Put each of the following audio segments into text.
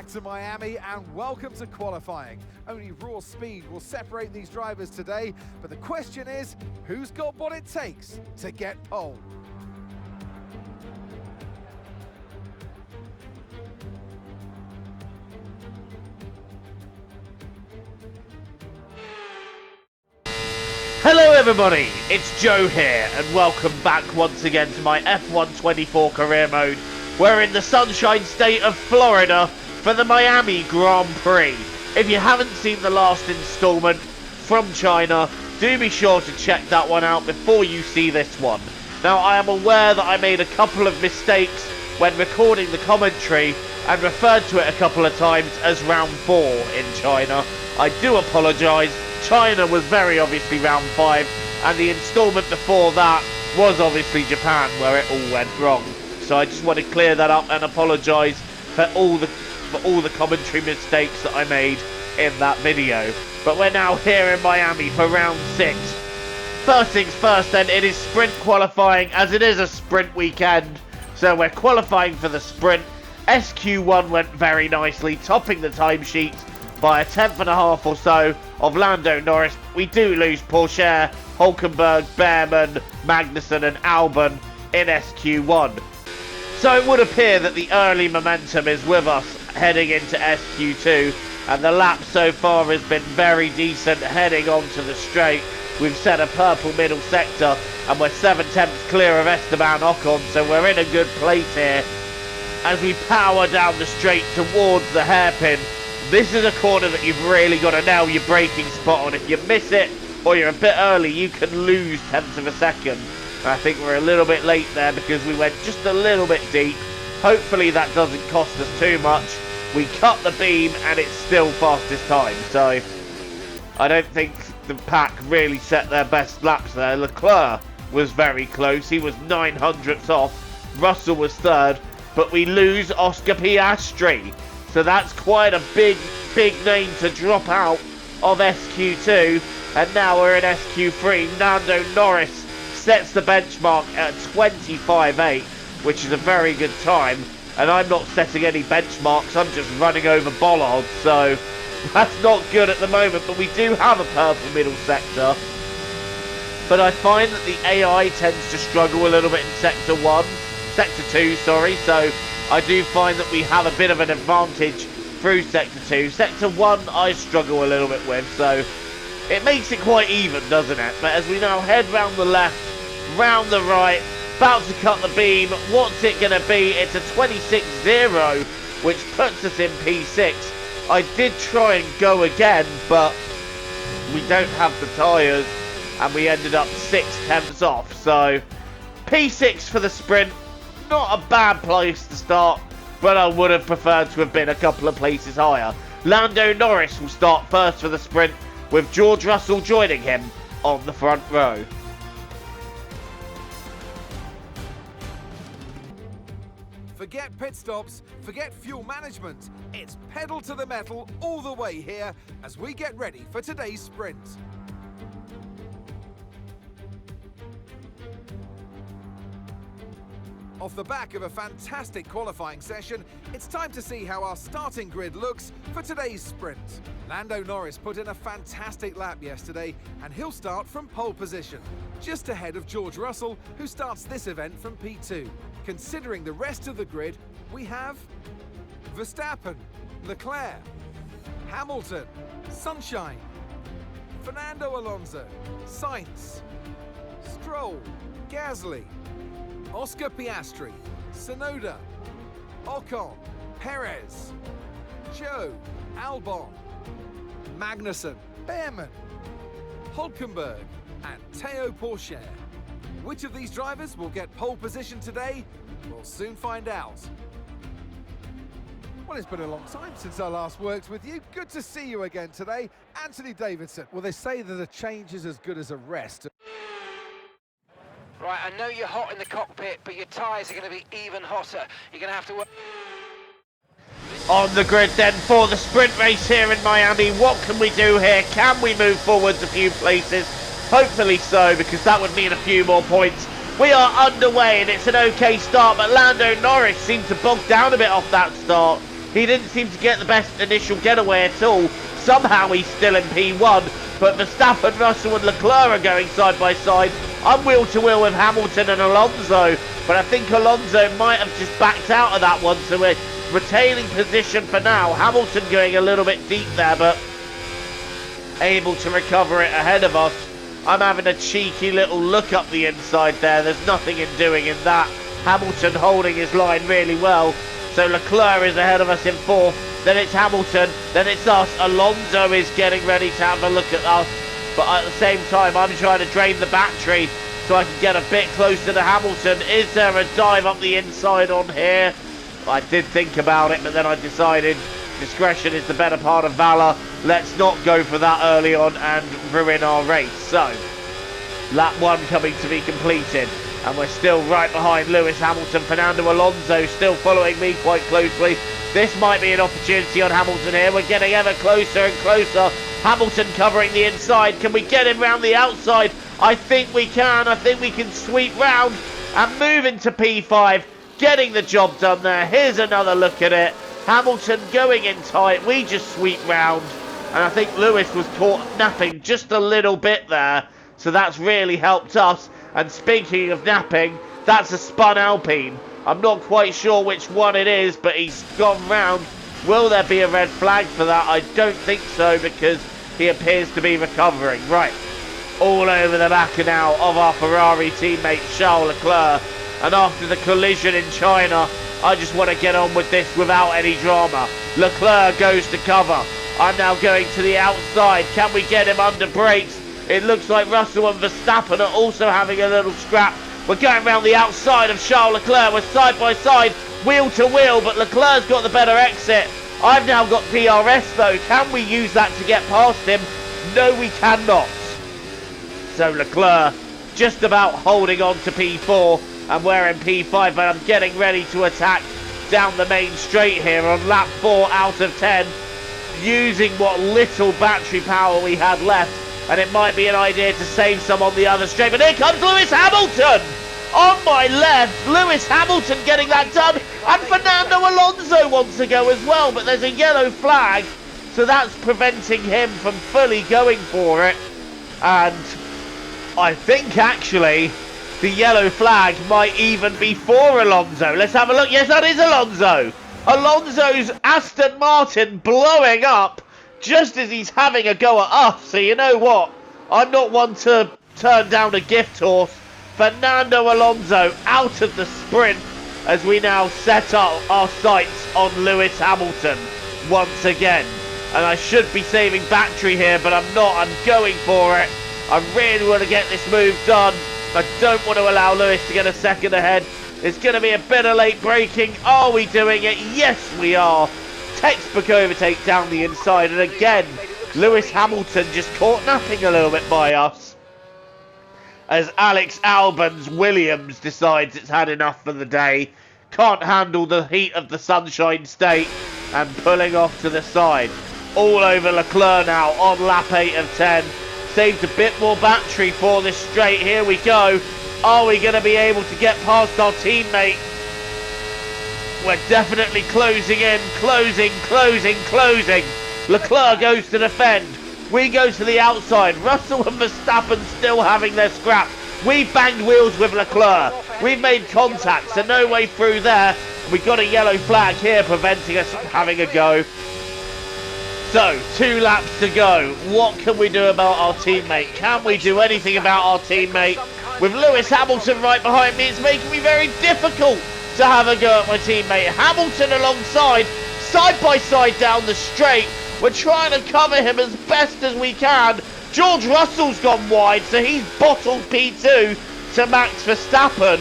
back to Miami and welcome to qualifying. Only raw speed will separate these drivers today, but the question is, who's got what it takes to get pole? Hello everybody, it's Joe here and welcome back once again to my F1 24 career mode. We're in the sunshine state of Florida for the Miami Grand Prix. If you haven't seen the last installment from China, do be sure to check that one out before you see this one. Now I am aware that I made a couple of mistakes when recording the commentary and referred to it a couple of times as round 4 in China. I do apologise. China was very obviously round 5, and the instalment before that was obviously Japan, where it all went wrong. So I just want to clear that up and apologise for all the commentary mistakes that I made in that video. But we're now here in Miami for round 6. First things first then, it is sprint qualifying, as it is a sprint weekend. So we're qualifying for the sprint. SQ1 went very nicely, topping the timesheets by a 10.5 or so of Lando Norris. We do lose Pourchaire, Hulkenberg, Behrman, Magnussen and Albon in SQ1. So it would appear that the early momentum is with us heading into SQ2, and the lap so far has been very decent heading onto the straight. We've set a purple middle sector and we're 7/10 clear of Esteban Ocon, so we're in a good place here as we power down the straight towards the hairpin. This is a corner that you've really got to nail your braking spot on. If you miss it or you're a bit early, you can lose tenths of a second. I think we're a little bit late there because we went just a little bit deep. Hopefully that doesn't cost us too much. We cut the beam and it's still fastest time. So I don't think the pack really set their best laps there. Leclerc was very close. He was 900ths off. Russell was 3rd. But we lose Oscar Piastri. So that's quite a big name to drop out of SQ2. And now we're in SQ3. Lando Norris sets the benchmark at 25.8, which is a very good time. And I'm not setting any benchmarks, I'm just running over bollards. So that's not good at the moment, but we do have a purple middle sector. But I find that the AI tends to struggle a little bit in Sector 2, sorry. So I do find that we have a bit of an advantage through Sector 2. Sector 1 I struggle a little bit with, so it makes it quite even, doesn't it? But as we now head round the left, round the right, about to cut the beam, what's it going to be? It's a 26.0, which puts us in P6. I did try and go again, but we don't have the tyres, and we ended up 6/10 off. So P6 for the sprint. Not a bad place to start, but I would have preferred to have been a couple of places higher. Lando Norris will start first for the sprint, with George Russell joining him on the front row. Forget pit stops, forget fuel management. It's pedal to the metal all the way here as we get ready for today's sprint. Off the back of a fantastic qualifying session, it's time to see how our starting grid looks for today's sprint. Lando Norris put in a fantastic lap yesterday, and he'll start from pole position, just ahead of George Russell, who starts this event from P2. Considering the rest of the grid, we have Verstappen, Leclerc, Hamilton, Sunshine, Fernando Alonso, Sainz, Stroll, Gasly, Oscar Piastri, Tsunoda, Ocon, Perez, Zhou, Albon, Magnussen, Behrman, Hulkenberg and Théo Pourchaire. Which of these drivers will get pole position today? We'll soon find out. Well, it's been a long time since I last worked with you. Good to see you again today. Anthony Davidson. Well, they say that a change is as good as a rest. Right, I know you're hot in the cockpit, but your tyres are going to be even hotter. You're going to have to work. On the grid then for the sprint race here in Miami. What can we do here? Can we move forwards a few places? Hopefully so, because that would mean a few more points. We are underway and it's an okay start, but Lando Norris seemed to bog down a bit off that start. He didn't seem to get the best initial getaway at all. Somehow he's still in P1, but Verstappen, Russell and Leclerc are going side by side. I'm wheel to wheel with Hamilton and Alonso, but I think Alonso might have just backed out of that one, so we're retaining position for now. Hamilton going a little bit deep there, but able to recover it ahead of us. I'm having a cheeky little look up the inside there. There's nothing in doing in that. Hamilton holding his line really well. So Leclerc is ahead of us in 4th. Then it's Hamilton. Then it's us. Alonso is getting ready to have a look at us. But at the same time, I'm trying to drain the battery so I can get a bit closer to Hamilton. Is there a dive up the inside on here? I did think about it, but then I decided discretion is the better part of valour. Let's not go for that early on and ruin our race. So, lap 1 coming to be completed. And we're still right behind Lewis Hamilton. Fernando Alonso still following me quite closely. This might be an opportunity on Hamilton here. We're getting ever closer and closer. Hamilton covering the inside. Can we get him round the outside? I think we can. I think we can sweep round and move into P5. Getting the job done there. Here's another look at it. Hamilton going in tight. We just sweep round. And I think Lewis was caught napping just a little bit there. So that's really helped us. And speaking of napping, that's a spun Alpine. I'm not quite sure which one it is, but he's gone round. Will there be a red flag for that? I don't think so, because he appears to be recovering. Right, all over the back now of our Ferrari teammate Charles Leclerc. And after the collision in China, I just want to get on with this without any drama. Leclerc goes to cover. I'm now going to the outside. Can we get him under brakes? It looks like Russell and Verstappen are also having a little scrap. We're going around the outside of Charles Leclerc. We're side by side, wheel to wheel, but Leclerc's got the better exit. I've now got DRS though. Can we use that to get past him? No, we cannot. So Leclerc just about holding on to P4, and we're in P5, but I'm getting ready to attack down the main straight here on lap 4 out of 10, using what little battery power we had left. And it might be an idea to save some on the other straight. But here comes Lewis Hamilton! On my left, Lewis Hamilton getting that done. And Fernando Alonso wants to go as well. But there's a yellow flag. So that's preventing him from fully going for it. And I think actually the yellow flag might even be for Alonso. Let's have a look. Yes, that is Alonso. Alonso's Aston Martin blowing up just as he's having a go at us. So you know what? I'm not one to turn down a gift horse. Fernando Alonso out of the sprint as we now set up our sights on Lewis Hamilton once again. And I should be saving battery here, but I'm not. I'm going for it. I really want to get this move done. I don't want to allow Lewis to get a second ahead. It's going to be a bit of late braking. Are we doing it? Yes, we are. Textbook overtake down the inside, and again Lewis Hamilton just caught napping a little bit by us as Alex Albon's Williams decides it's had enough for the day, can't handle the heat of the Sunshine State, and pulling off to the side. All over Leclerc now on lap 8 of 10. Saved a bit more battery for this straight. Here we go. Are we going to be able to get past our teammate? We're definitely closing in, closing. Leclerc goes to defend. We go to the outside. Russell and Verstappen still having their scrap. We've banged wheels with Leclerc. We've made contact, so no way through there. We've got a yellow flag here preventing us from having a go. So, 2 laps to go. What can we do about our teammate? Can we do anything about our teammate? With Lewis Hamilton right behind me, it's making me very difficult to have a go at my teammate. Hamilton alongside, side by side down the straight. We're trying to cover him as best as we can. George Russell's gone wide, so he's bottled P2 to Max Verstappen.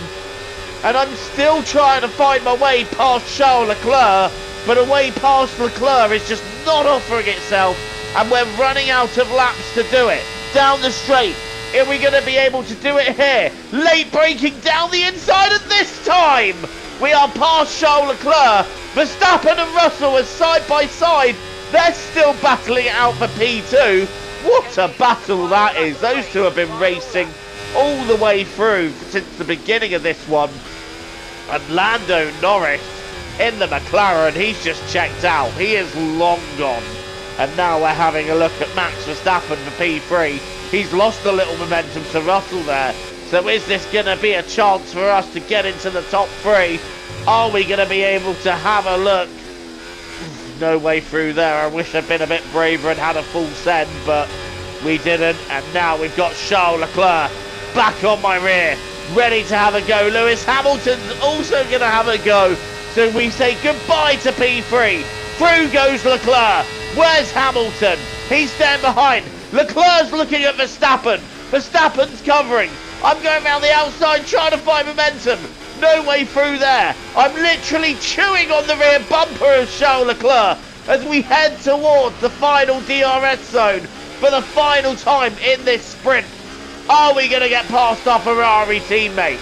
And I'm still trying to find my way past Charles Leclerc, but a way past Leclerc is just not offering itself, and we're running out of laps to do it. Down the straight. Are we going to be able to do it here? Late braking down the inside, and this time we are past Charles Leclerc. Verstappen and Russell are side by side. They're still battling it out for P2. What a battle that is. Those two have been racing all the way through since the beginning of this one. And Lando Norris in the McLaren. He's just checked out. He is long gone. And now we're having a look at Max Verstappen for P3. He's lost a little momentum to Russell there. So is this going to be a chance for us to get into the top 3? Are we going to be able to have a look? No way through there. I wish I'd been a bit braver and had a full send, but we didn't. And now we've got Charles Leclerc back on my rear, ready to have a go. Lewis Hamilton's also going to have a go. So we say goodbye to P3. Through goes Leclerc. Where's Hamilton? He's staying behind. Leclerc's looking at Verstappen. Verstappen's covering. I'm going around the outside trying to find momentum. No way through there. I'm literally chewing on the rear bumper of Charles Leclerc as we head towards the final DRS zone for the final time in this sprint. Are we going to get past our Ferrari teammate?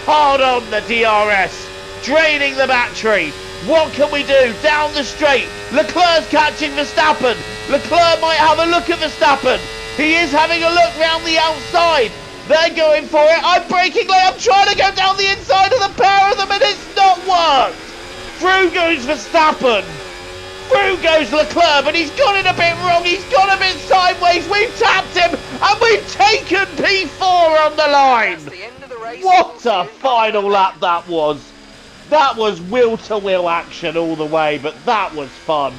Hard on the DRS. Draining the battery. What can we do? Down the straight. Leclerc's catching Verstappen. Leclerc might have a look at Verstappen. He is having a look round the outside. They're going for it. I'm braking late. I'm trying to go down the inside of the pair of them and it's not worked. Through goes Verstappen. Through goes Leclerc, but he's got it a bit wrong. He's got a bit sideways. We've tapped him and we've taken P4 on the line. The end of the race. What a final lap that was. That was wheel-to-wheel action all the way, but that was fun.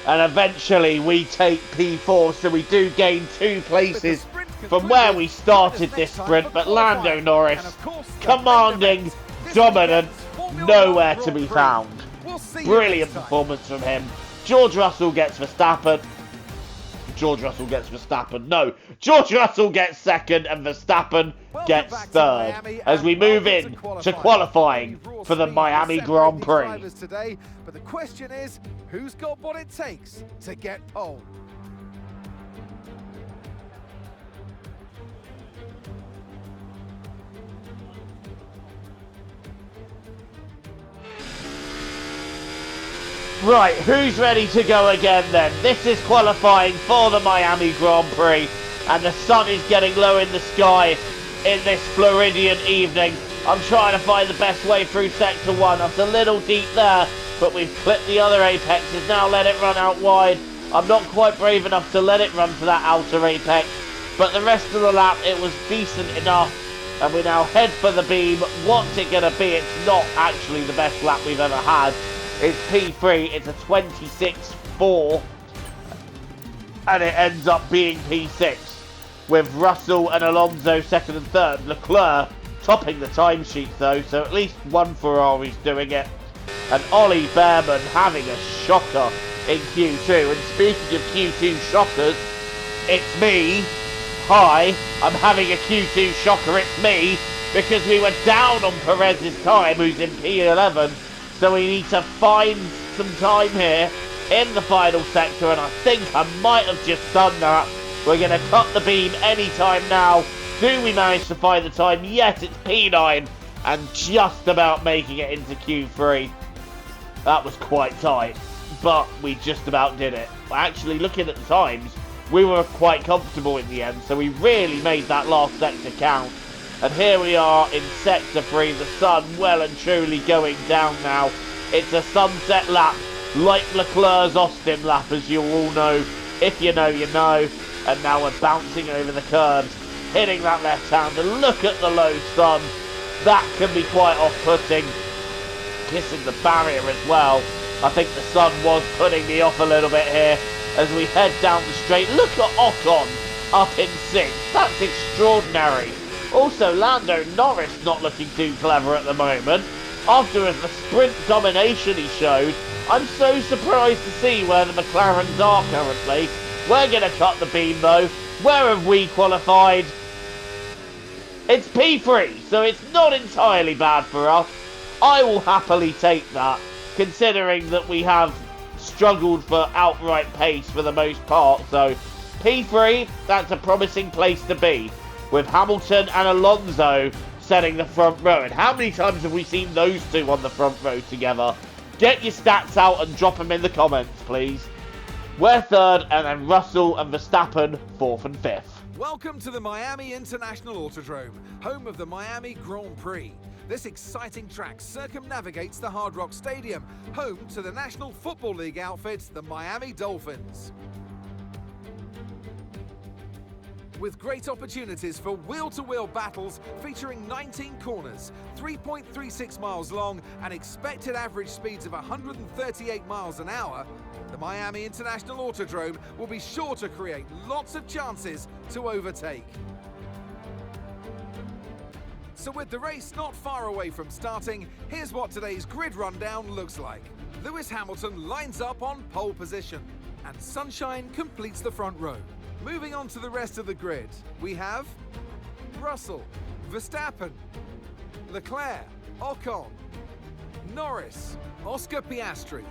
And eventually we take P4, so we do gain 2 places from where we started this sprint. But Lando Norris, commanding, dominant, nowhere to be found. Brilliant performance from him. George Russell gets Verstappen. George Russell gets Verstappen. No, George Russell gets second and Verstappen gets third as we move in to qualifying for the Miami Grand Prix. Today, but the question is, who's got what it takes to get pole? Right, who's ready to go again then? This is qualifying for the Miami Grand Prix and the sun is getting low in the sky in this Floridian evening. I'm trying to find the best way through Sector 1. It's a little deep there, but we've clipped the other apexes. Now let it run out wide. I'm not quite brave enough to let it run to that outer apex, but the rest of the lap it was decent enough. And we now head for the beam. What's it going to be? It's not actually the best lap we've ever had. It's P3, it's a 26.4, and it ends up being P6, with Russell and Alonso second and third. Leclerc topping the timesheet though, so at least one Ferrari's doing it. And Ollie Behrman having a shocker in Q2. And speaking of Q2 shockers, it's me. Hi, I'm having a Q2 shocker, it's me, because we were down on Perez's time, who's in P11. So we need to find some time here in the final sector, and I think I might have just done that. We're going to cut the beam anytime now. Do we manage to find the time? Yes, it's P9, and just about making it into Q3. That was quite tight, but we just about did it. Actually, looking at the times, we were quite comfortable in the end, so we really made that last sector count. And here we are in Sector 3, the sun well and truly going down now. It's a sunset lap, like Leclerc's Austin lap, as you all know. If you know, you know. And now we're bouncing over the curbs, hitting that left hand, and look at the low sun. That can be quite off-putting. Kissing the barrier as well. I think the sun was putting me off a little bit here as we head down the straight. Look at Ocon up in 6th. That's extraordinary. Also, Lando Norris not looking too clever at the moment. After the sprint domination he showed, I'm so surprised to see where the McLarens are currently. We're going to cut the beam though. Where have we qualified? It's P3, so it's not entirely bad for us. I will happily take that, considering that we have struggled for outright pace for the most part. So P3, that's a promising place to be, with Hamilton and Alonso setting the front row. And how many times have we seen those two on the front row together? Get your stats out and drop them in the comments, please. We're third, and then Russell and Verstappen 4th and 5th. Welcome to the Miami International Autodrome, home of the Miami Grand Prix. This exciting track circumnavigates the Hard Rock Stadium, home to the National Football League outfit, the Miami Dolphins. With great opportunities for wheel-to-wheel battles featuring 19 corners, 3.36 miles long and expected average speeds of 138 miles an hour, the Miami International Autodrome will be sure to create lots of chances to overtake. So with the race not far away from starting, here's what today's grid rundown looks like. Lewis Hamilton lines up on pole position, and Sunshine completes the front row. Moving on to the rest of the grid, we have Russell, Verstappen, Leclerc, Ocon, Norris, Oscar Piastri,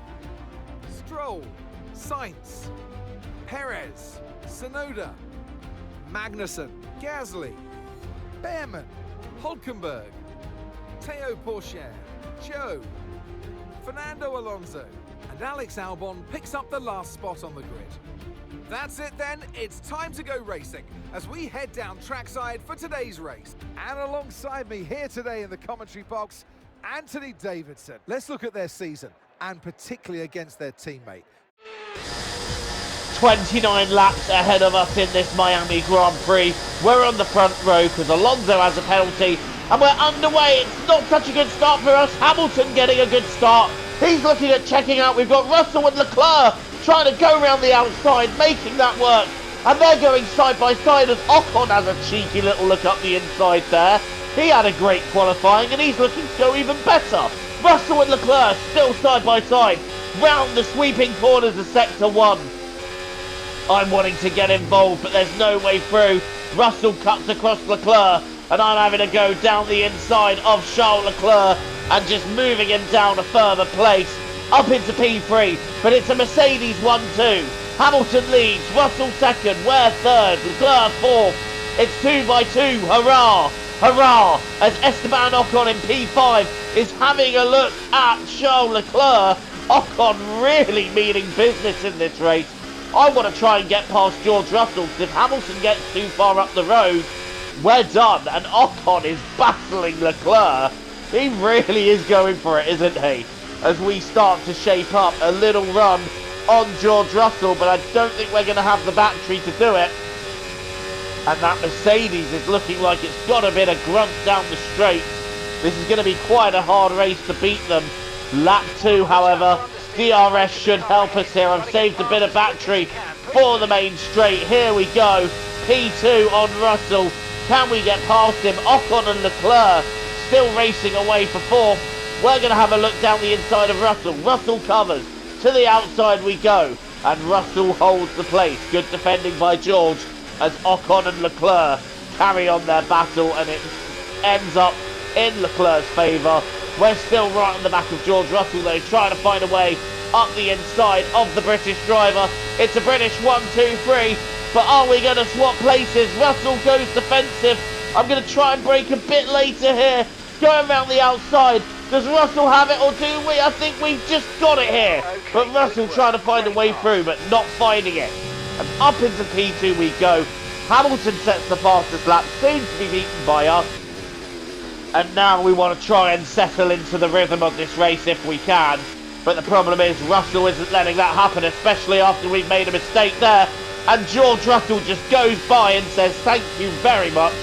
Stroll, Sainz, Perez, Tsunoda, Magnussen, Gasly, Behrman, Hulkenberg, Théo Pourchaire, Zhou, Fernando Alonso, and Alex Albon picks up the last spot on the grid. That's it then, it's time to go racing as we head down trackside for today's race. And alongside me here today in the commentary box, Anthony Davidson. Let's look at their season, and particularly against their teammate. 29 laps ahead of us in this Miami Grand Prix. We're on the front row because Alonso has a penalty and we're underway. It's not such a good start for us. Hamilton getting a good start. He's looking at checking out. We've got Russell and Leclerc trying to go around the outside, making that work. And they're going side by side as Ocon has a cheeky little look up the inside there. He had a great qualifying and he's looking to go even better. Russell and Leclerc still side by side. Round the sweeping corners of Sector 1. I'm wanting to get involved, but there's no way through. Russell cuts across Leclerc, and I'm having to go down the inside of Charles Leclerc and just moving him down a further place, up into P3, but it's a Mercedes 1-2. Hamilton leads, Russell second, Ware third, Leclerc fourth. It's 2 by 2, hurrah, hurrah, as Esteban Ocon in P5 is having a look at Charles Leclerc. Ocon really meaning business in this race. I want to try and get past George Russell, because if Hamilton gets too far up the road, we're done. And Ocon is battling Leclerc. He really is going for it, isn't he? As we start to shape up a little run on George Russell, but I don't think we're going to have the battery to do it. And that Mercedes is looking like it's got a bit of grunt down the straight. This is going to be quite a hard race to beat them. Lap 2, however, DRS should help us here. I've saved a bit of battery for the main straight. Here we go. P2 on Russell. Can we get past him? Ocon and Leclerc still racing away for fourth. We're going to have a look down the inside of Russell. Russell covers. To the outside we go. And Russell holds the place. Good defending by George as Ocon and Leclerc carry on their battle, and it ends up in Leclerc's favour. We're still right on the back of George Russell though, trying to find a way up the inside of the British driver. It's a British 1-2-3, but are we going to swap places? Russell goes defensive. I'm going to try and brake a bit later here, going around the outside. Does Russell have it or do we? I think we've just got it here. Okay, but Russell trying to find a way through, but not finding it. And up into P2 we go. Hamilton sets the fastest lap, soon to be beaten by us. And now we want to try and settle into the rhythm of this race if we can. But the problem is Russell isn't letting that happen, especially after we've made a mistake there. And George Russell just goes by and says thank you very much.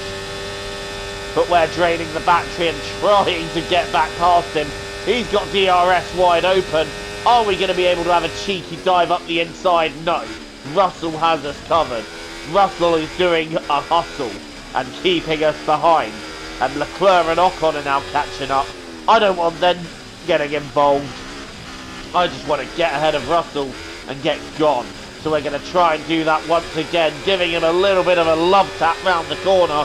But we're draining the battery and trying to get back past him. He's got DRS wide open. Are we going to be able to have a cheeky dive up the inside? No. Russell has us covered. Russell is doing a hustle and keeping us behind. And Leclerc and Ocon are now catching up. I don't want them getting involved. I just want to get ahead of Russell and get gone. So we're going to try and do that once again, giving him a little bit of a love tap round the corner.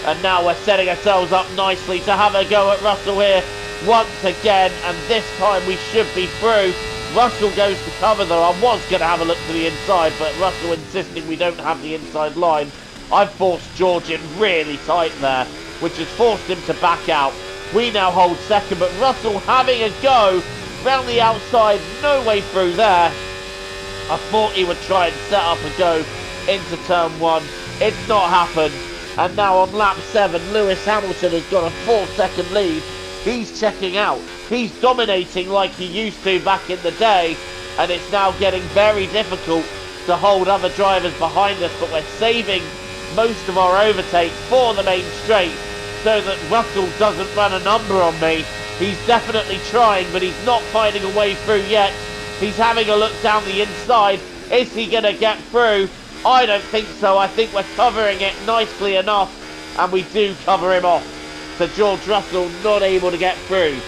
And now we're setting ourselves up nicely to have a go at Russell here once again. And this time we should be through. Russell goes to cover though. I was going to have a look to the inside, but Russell insisting we don't have the inside line. I've forced George in really tight there, which has forced him to back out. We now hold second, but Russell having a go round the outside, no way through there. I thought he would try and set up a go into turn 1. It's not happened. And now on lap 7, Lewis Hamilton has got a 4-second lead He's checking out. He's dominating like he used to back in the day, and it's now getting very difficult to hold other drivers behind us, but we're saving most of our overtakes for the main straight so that Russell doesn't run a number on me. He's definitely trying, but he's not finding a way through yet. He's having a look down the inside. Is he going to get through? I don't think so. I think we're covering it nicely enough, and we do cover him off. So George Russell not able to get through.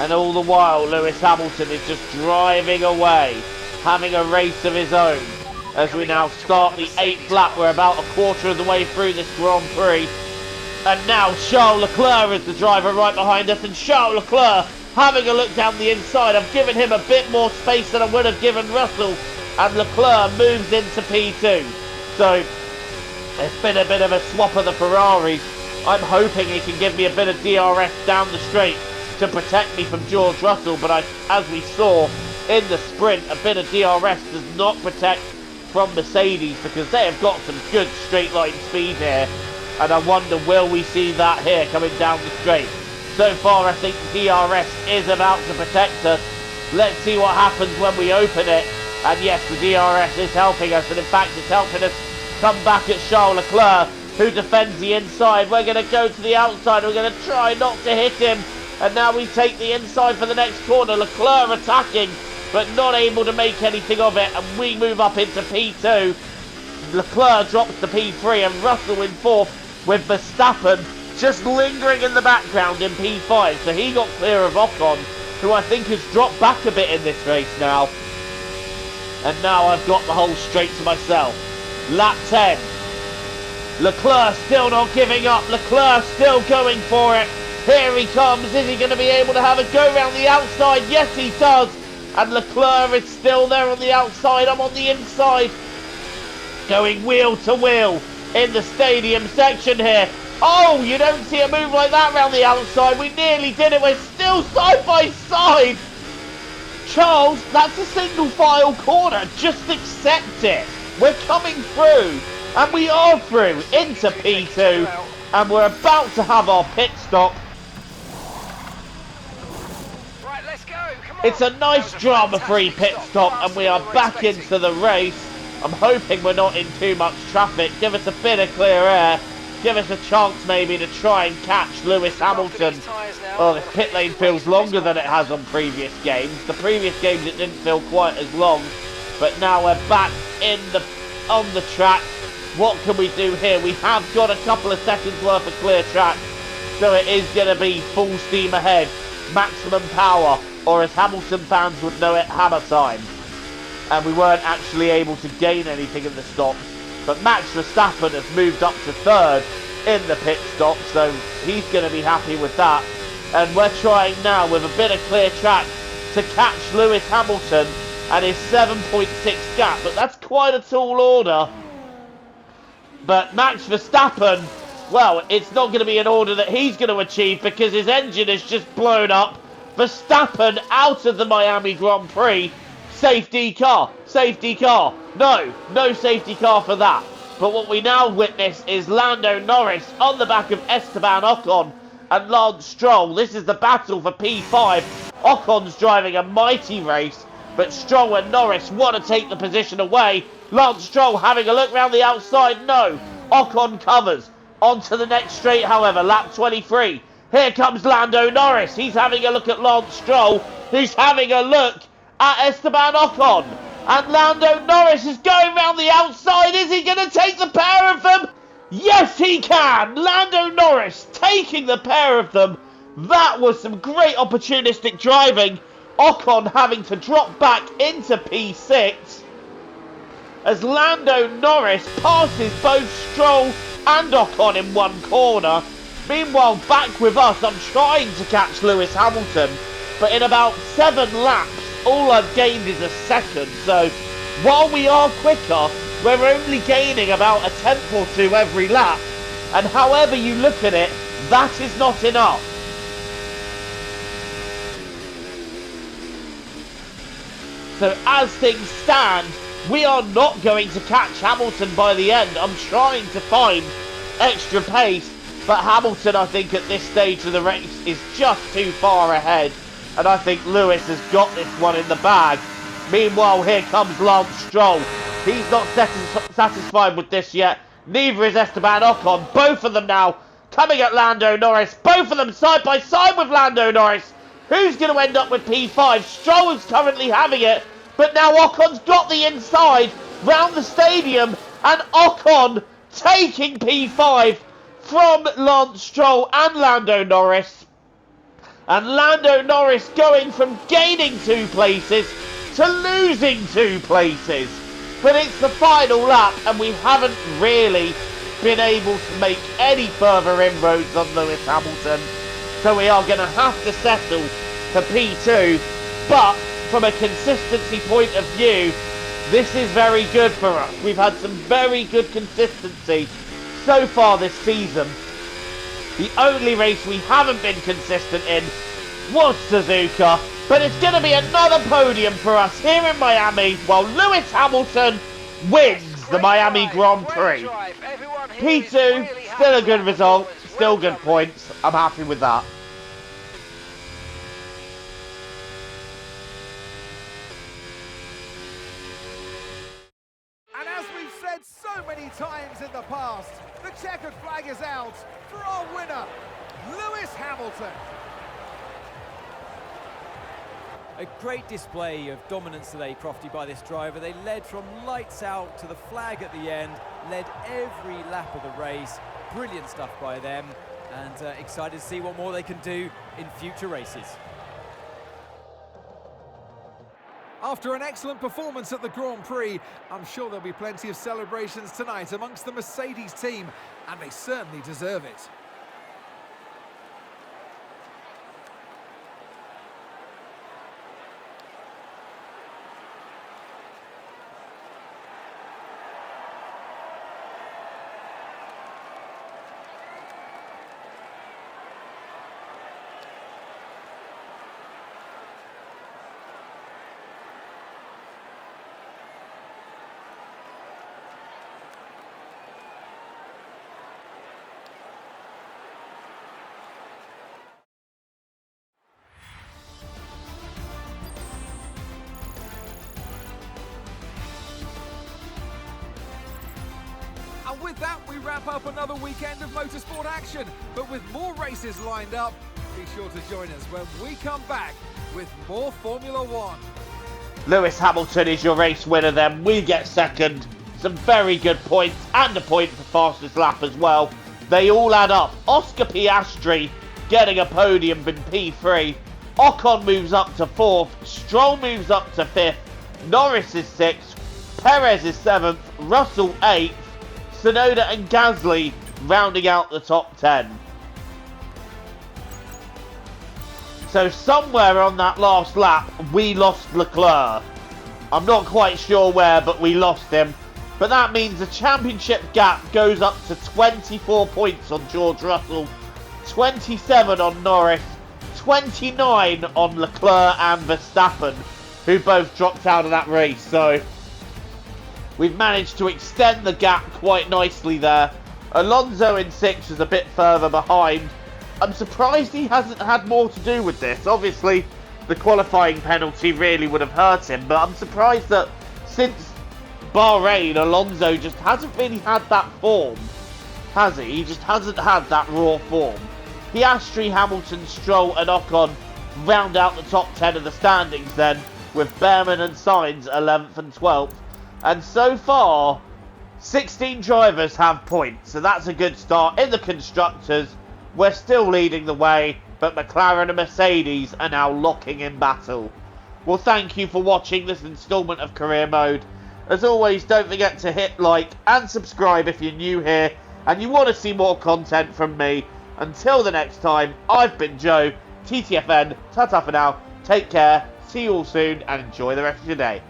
And all the while, Lewis Hamilton is just driving away, having a race of his own. As we now start the 8th lap, we're about a quarter of the way through this Grand Prix. And now Charles Leclerc is the driver right behind us, and Charles Leclerc having a look down the inside. I've given him a bit more space than I would have given Russell, and Leclerc moves into P2. So it's been a bit of a swap of the Ferraris. I'm hoping he can give me a bit of DRS down the straight to protect me from George Russell, but as we saw in the sprint, a bit of DRS does not protect from Mercedes, because they have got some good straight line speed here, and I wonder, will we see that here coming down the straight? So far I think DRS is about to protect us. Let's see what happens when we open it. And yes, the DRS is helping us, and in fact it's helping us come back at Charles Leclerc, who defends the inside. We're going to go to the outside, we're going to try not to hit him, and now we take the inside for the next corner. Leclerc attacking, but not able to make anything of it, and we move up into P2. Leclerc drops to P3, and Russell in 4th, with Verstappen just lingering in the background in P5. So he got clear of Ocon, who I think has dropped back a bit in this race now. And now I've got the whole straight to myself. Lap 10. Leclerc still not giving up. Leclerc still going for it. Here he comes. Is he going to be able to have a go around the outside? Yes, he does. And Leclerc is still there on the outside. I'm on the inside. Going wheel to wheel in the stadium section here. Oh, you don't see a move like that around the outside. We nearly did it. We're still side by side. Charles, that's a single file corner. Just accept it. We're coming through. And we are through into P2. And we're about to have our pit stop. Right, let's go. Come on. It's a nice drama-free pit stop, and we are back into the race. I'm hoping we're not in too much traffic. Give us a bit of clear air. Give us a chance maybe to try and catch Lewis Hamilton. Oh, this pit lane feels longer than it has on previous games. The previous games it didn't feel quite as long. But now we're back on the track. What can we do here? We have got a couple of seconds worth of clear track. So it is going to be full steam ahead. Maximum power. Or as Hamilton fans would know it, hammer time. And we weren't actually able to gain anything in the stops. But Max Verstappen has moved up to 3rd in the pit stop, so he's going to be happy with that. And we're trying now with a bit of clear track to catch Lewis Hamilton and his 7.6 gap, but that's quite a tall order. But Max Verstappen, well, it's not going to be an order that he's going to achieve because his engine has just blown up. Verstappen out of the Miami Grand Prix. Safety car, safety car. No safety car for that. But what we now witness is Lando Norris on the back of Esteban Ocon and Lance Stroll. This is the battle for P5. Ocon's driving a mighty race, but Stroll and Norris want to take the position away. Lance Stroll having a look round the outside. No, Ocon covers. On to the next straight, however, lap 23. Here comes Lando Norris. He's having a look at Lance Stroll, who's having a look at Esteban Ocon. And Lando Norris is going round the outside. Is he going to take the pair of them? Yes, he can. Lando Norris taking the pair of them. That was some great opportunistic driving. Ocon having to drop back into P6 as Lando Norris passes both Stroll and Ocon in one corner. Meanwhile, back with us, I'm trying to catch Lewis Hamilton, but in about 7 laps, all I've gained is a second. So while we are quicker, we're only gaining about a 10th or 2 every lap. And however you look at it, that is not enough. So as things stand, we are not going to catch Hamilton by the end. I'm trying to find extra pace But Hamilton, I think, at this stage of the race is just too far ahead. And I think Lewis has got this one in the bag. Meanwhile, here comes Lance Stroll. He's not satisfied with this yet. Neither is Esteban Ocon. Both of them now coming at Lando Norris. Both of them side by side with Lando Norris. Who's going to end up with P5? Stroll is currently having it. But now Ocon's got the inside round the stadium. And Ocon taking P5 from Lance Stroll and Lando Norris. And Lando Norris going from gaining 2 places to losing 2 places. But it's the final lap and we haven't really been able to make any further inroads on Lewis Hamilton. So we are going to have to settle for P2. But from a consistency point of view, this is very good for us. We've had some very good consistency so far this season. The only race we haven't been consistent in was Suzuka, but it's going to be another podium for us here in Miami while Lewis Hamilton wins the Miami Grand Prix. P2, still a good result, still good points. I'm happy with that. And as we've said so many times in the past, the checkered flag is out for our winner, Lewis Hamilton. A great display of dominance today, Crofty, by this driver. They led from lights out to the flag at the end, led every lap of the race. Brilliant stuff by them, and excited to see what more they can do in future races. After an excellent performance at the Grand Prix, I'm sure there'll be plenty of celebrations tonight amongst the Mercedes team, and they certainly deserve it. And with that, we wrap up another weekend of motorsport action. But with more races lined up, be sure to join us when we come back with more Formula One. Lewis Hamilton is your race winner then. We get second. Some very good points and a point for fastest lap as well. They all add up. Oscar Piastri getting a podium in P3. Ocon moves up to 4th. Stroll moves up to 5th. Norris is 6th. Perez is 7th. Russell 8th. Tsunoda and Gasly rounding out the top 10. So somewhere on that last lap, we lost Leclerc. I'm not quite sure where, but we lost him. But that means the championship gap goes up to 24 points on George Russell, 27 on Norris, 29 on Leclerc and Verstappen, who both dropped out of that race. So we've managed to extend the gap quite nicely there. Alonso in 6th is a bit further behind. I'm surprised he hasn't had more to do with this. Obviously, the qualifying penalty really would have hurt him, but I'm surprised that since Bahrain, Alonso just hasn't really had that form, has he? He just hasn't had that raw form. Piastri, Hamilton, Stroll and Ocon round out the top 10 of the standings then, with Behrman and Sainz 11th and 12th. And so far, 16 drivers have points, so that's a good start. In the Constructors, we're still leading the way, but McLaren and Mercedes are now locking in battle. Well, thank you for watching this instalment of Career Mode. As always, don't forget to hit like and subscribe if you're new here and you want to see more content from me. Until the next time, I've been Joe, TTFN, ta-ta for now, take care, see you all soon and enjoy the rest of your day.